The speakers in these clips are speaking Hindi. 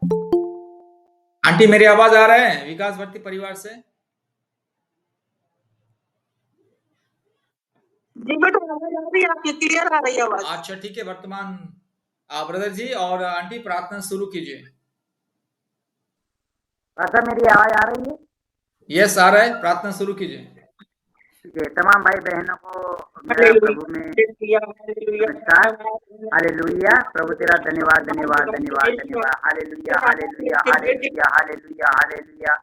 आंटी मेरी आवाज आ रहा है विकास भट्टी परिवार से? जी बेटा, आवाज आ रही है आपकी, क्लियर आ रही है आवाज। अच्छा ठीक है। वर्तमान ब्रदर जी और आंटी प्रार्थना शुरू कीजिए। पास्टर मेरी आवाज आ रही है? यस आ रहा है, प्रार्थना शुरू कीजिए। ठीक है, तमाम भाई बहनों को मेरा प्रभु में हालेलुया, नमस्कार। हालेलुया, प्रभु तेरा धन्यवाद धन्यवाद धन्यवाद धन्यवाद। Hallelujah hallelujah hallelujah hallelujah hallelujah.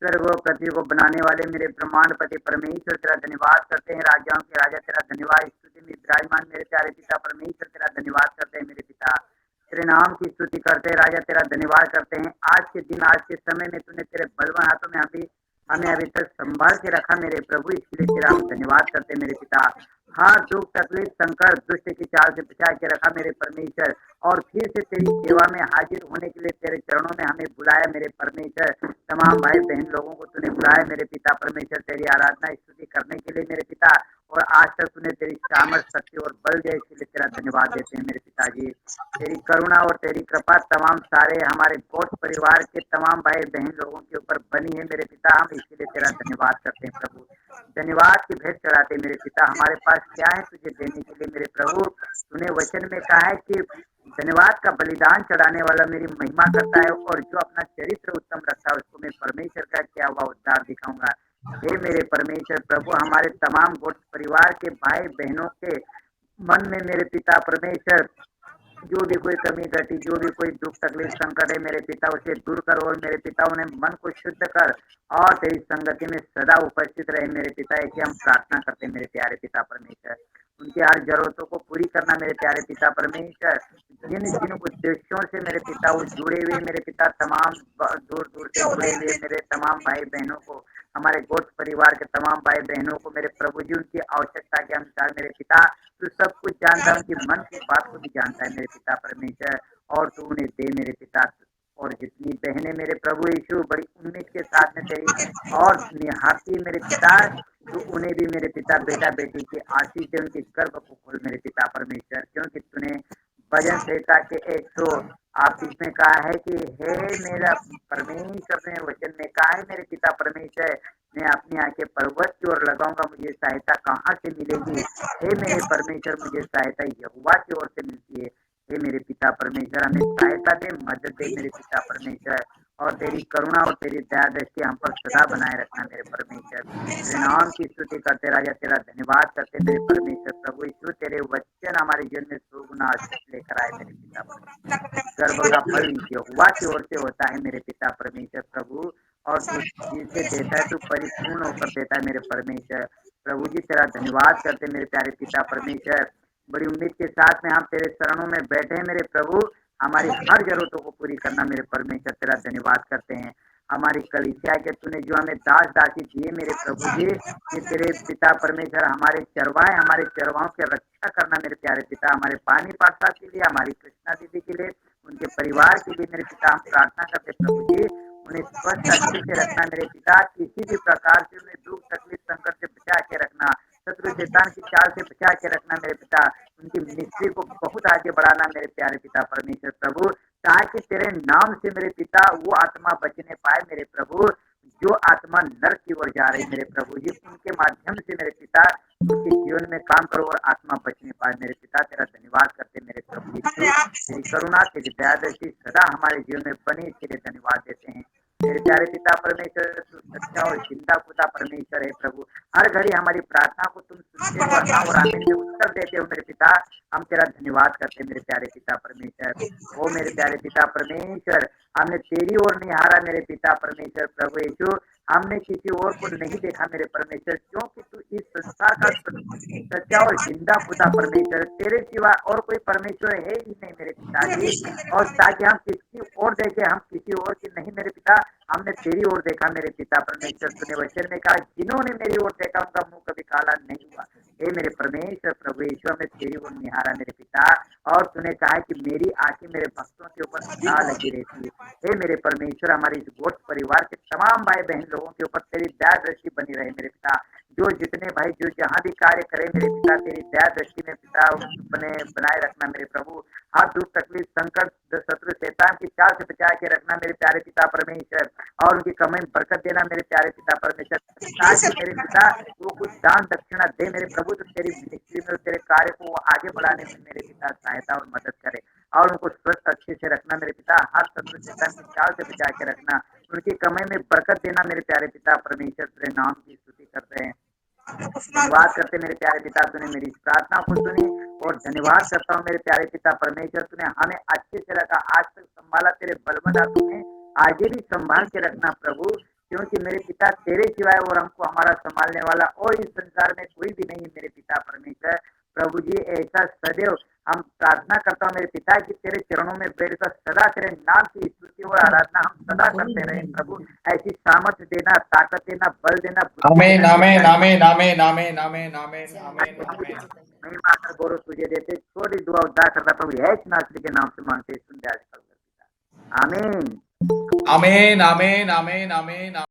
स्वर्ग व पृथ्वी को बनाने वाले मेरे ब्रह्मांड पति परमेश्वर तेरा धन्यवाद करते हैं। राजाओं के राजा तेरा धन्यवाद, स्तुति में विराजमान मेरे प्यारे पिता परमेश्वर तेरा धन्यवाद करते हैं। मेरे पिता तेरे नाम की स्तुति करते हैं। राजा तेरा धन्यवाद करते हैं। आज के दिन, आज के समय में तूने तेरे बलवान हाथों में हमें अभी तक संभाल के रखा मेरे प्रभु, इसके लिए तेरा हम धन्यवाद करते हैं। मेरे पिता हर दुख तकलीफ संकट दुष्ट की चाल से बचा के रखा मेरे परमेश्वर, और फिर से तेरी सेवा में हाजिर होने के लिए तेरे चरणों में हमें बुलाया मेरे परमेश्वर। तमाम भाई बहन लोगों को तूने बुलाया मेरे पिता परमेश्वर, तेरी आराधना स्तुति करने के लिए मेरे पिता, और आज तक तूने तेरी सामर्थ्य शक्ति और बल दिया, इसके लिए तेरा धन्यवाद देते हैं मेरे पिताजी। तेरी करुणा और तेरी कृपा तमाम सारे हमारे गोत्र परिवार के तमाम भाई बहन लोगों के ऊपर बनी है मेरे पिता, हम इसके लिए तेरा धन्यवाद करते हैं प्रभु। धन्यवाद की भेंट चढ़ाते हैं मेरे पिता। हमारे पास क्या है तुझे देने के लिए मेरे प्रभु? तूने वचन में कहा है कि धन्यवाद का बलिदान चढ़ाने वाला मेरी महिमा करता है, और जो अपना चरित्र उत्तम रखता है उसको मैं परमेश्वर का किया हुआ उद्धार दिखाऊंगा। हे मेरे परमेश्वर प्रभु, हमारे तमाम गोत्र परिवार के भाई बहनों के मन में मेरे पिता परमेश्वर जो भी कोई कमी घटी, जो भी कोई दुख तकलीफ संकट है मेरे पिता, उसे दूर कर, और मेरे पिता उन्हें मन को शुद्ध कर, और तेरी संगति में सदा उपस्थित रहे मेरे पिता। ऐसे हम प्रार्थना करते हैं मेरे प्यारे पिता परमेश्वर। उनकी हर जरूरतों को पूरी करना मेरे प्यारे पिता परमेश्वर। जिन जिन उद्देश्यों से मेरे पिता वो जुड़े हुए मेरे पिता, तमाम दूर दूर से जुड़े हुए मेरे तमाम भाई बहनों को, हमारे गोत्र परिवार के तमाम भाई बहनों को मेरे प्रभु जी, उनकी आवश्यकता के अनुसार मेरे पिता तू सब कुछ जानता है, उनकी मन की बात को भी जानता है मेरे पिता परमेश्वर, और तू उन्हें दे मेरे पिता। और जितनी बहनें मेरे प्रभु यीशु बड़ी उम्मीद के साथ में तेरी और निहारती मेरे पिता, तू उन्हें भी मेरे पिता बेटा बेटी की आशीष दे, उनके गर्भ को खोल मेरे पिता परमेश्वर, क्योंकि तूने भजन संहिता के 138 में कहा है कि हे मेरा परमेश्वर ने वचन में कहा है मेरे पिता परमेश्वर, मैं अपनी आंखें पर्वत की ओर लगाऊंगा, मुझे सहायता कहाँ से मिलेगी? हे मेरे परमेश्वर, मुझे सहायता यहोवा की ओर से मिलती है। हे मेरे पिता परमेश्वर, हमें सहायता दे, मदद दे मेरे पिता परमेश्वर, और तेरी करुणा और तेरी दया दृष्टि हम पर सदा बनाए रखना मेरे परमेश्वर। तेरे नाम की स्तुति करते राजा, तेरा धन्यवाद करते मेरे परमेश्वर प्रभु यीशु, तेरे वचन हमारे जीवन में सुगुना लेकर आए मेरे पिता परमेश्वर। गर्भ का फल यहोवा की ओर से होता है मेरे पिता परमेश्वर प्रभु, और तू जिसे देता है तू परिपूर्ण होकर देता है मेरे परमेश्वर प्रभु जी। तेरा धन्यवाद करते मेरे प्यारे पिता परमेश्वर। बड़ी उम्मीद के साथ में हम तेरे चरणों में बैठे हैं मेरे प्रभु, हमारी हर जरूरतों को पूरी करना मेरे परमेश्वर, तेरा धन्यवाद करते हैं। हमारी कलीसिया के तूने जो हमें दास दासी दिए मेरे प्रभु जी, कि तेरे पिता परमेश्वर हमारे चरवाहे, हमारे चरवाहों की रक्षा करना मेरे प्यारे पिता, हमारे पानी पास्ता के लिए, हमारी कृष्णा दीदी के लिए, उनके परिवार के लिए मेरे पिता हम प्रार्थना करते प्रभु जी, उन्हें स्वस्थ अच्छे से रखना मेरे पिता, किसी भी प्रकार से उन्हें दुख तकलीफ संकट से बचा के रखना, शत्रु शैतान की चाल से बचा के रखना मेरे पिता, उनकी मिनिस्ट्री को बहुत आगे बढ़ाना मेरे प्यारे पिता परमेश्वर प्रभु, ताकि तेरे नाम से मेरे पिता वो आत्मा बचने पाए मेरे प्रभु, जो आत्मा नरक की ओर जा रही मेरे प्रभु जी, उनके माध्यम से मेरे पिता उनके जीवन में काम करो और आत्मा बचने पाए मेरे पिता। तेरा धन्यवाद करते मेरे प्रभु यीशु, तेरी करुणा तेरी दया दृष्टि सदा हमारे जीवन में बनी, इसके लिए धन्यवाद देते हैं मेरे प्यारे पिता परमेश्वर। तू सच्चा और जिंदा खुदा परमेश्वर है प्रभु, हर घड़ी हमारी प्रार्थना को तुम सुनते हो और हाँ और आमीन में उत्तर देते हो मेरे पिता, हम तेरा धन्यवाद करते हैं मेरे प्यारे पिता परमेश्वर। ओ मेरे प्यारे पिता परमेश्वर, हमने तेरी ओर निहारा मेरे पिता परमेश्वर प्रभु यीशु, हमने किसी और को नहीं देखा मेरे परमेश्वर, क्योंकि तू इस संसार का सच्चा और जिंदा खुदा परमेश्वर, तेरे सिवा और कोई परमेश्वर है ही नहीं मेरे पिताजी, और ताकि हम किसकी ओर देखे, हम किसी और की नहीं मेरे पिता, हमने तेरी ओर देखा मेरे पिता परमेश्वर। तूने वचन में कहा जिन्होंने मेरी ओर देखा उनका मुंह कभी काला नहीं हुआ। हे मेरे परमेश्वर प्रभु यीशु, हमें तेरी ओर निहारा मेरे पिता, और तूने कहा कि मेरी आंखें मेरे भक्तों के ऊपर सदा लगी रहती है। हे मेरे परमेश्वर, हमारे इस गोत्र परिवार के तमाम भाई बहन लोगों के ऊपर तेरी दया दृष्टि बनी रहे मेरे पिता, जो जितने भाई जो जहाँ भी कार्य करें मेरे पिता, तेरी दया दृष्टि में पिता बने बनाए रखना मेरे प्रभु। हर दुख तकलीफ संकट शत्रु शैतान की चाल से बचा के रखना मेरे प्यारे पिता परमेश्वर, और उनकी कमाई में बरकत देना मेरे प्यारे पिता परमेश्वर, ताकि मेरे पिता वो कुछ दान दक्षिणा दे मेरे प्रभु, तो तेरी मिनिस्ट्री में तेरे कार्य को वो आगे बढ़ाने में मेरे पिता सहायता और मदद करे, और उनको स्वस्थ अच्छे से रखना मेरे पिता, हर शत्रु शैतान की चाल से बचा के रखना, उनकी कमाई में बरकत देना मेरे प्यारे पिता परमेश्वर। तेरे नाम की स्तुति करते हैं, धन्यवाद करते मेरे प्यारे पिता, तूने मेरी इस प्रार्थना को सुनी, और धन्यवाद करता हूँ मेरे प्यारे पिता परमेश्वर, तूने हमें अच्छे से रखा, आज तक संभाला, तेरे बलवंत हाथों में आगे भी संभाल के रखना प्रभु, क्योंकि मेरे पिता तेरे सिवाय और हमको हमारा संभालने वाला और इस संसार में कोई भी नहीं है मेरे पिता परमेश्वर। प्रभु जी ऐसा सदैव हम प्रार्थना करता हूँ मेरे पिता की तेरे चरणों में बैठकर सदा तेरे नाम की स्तुति और आराधना हम सदा करते रहे प्रभु, ऐसी सामर्थ्य देना, ताकत देना, बल देना, बुद्धि आमीन देना, आमीन मेरे आमीन आमीन आमीन आमीन आमीन आमीन आमीन। महिमा कर गौरव तुझे देते, छोटी दुआ उद्धार करता प्रभु यीशु नासरी के नाम से मांगते सुन दे आज कल। आमीन आमीन आमीन आमीन आमीन।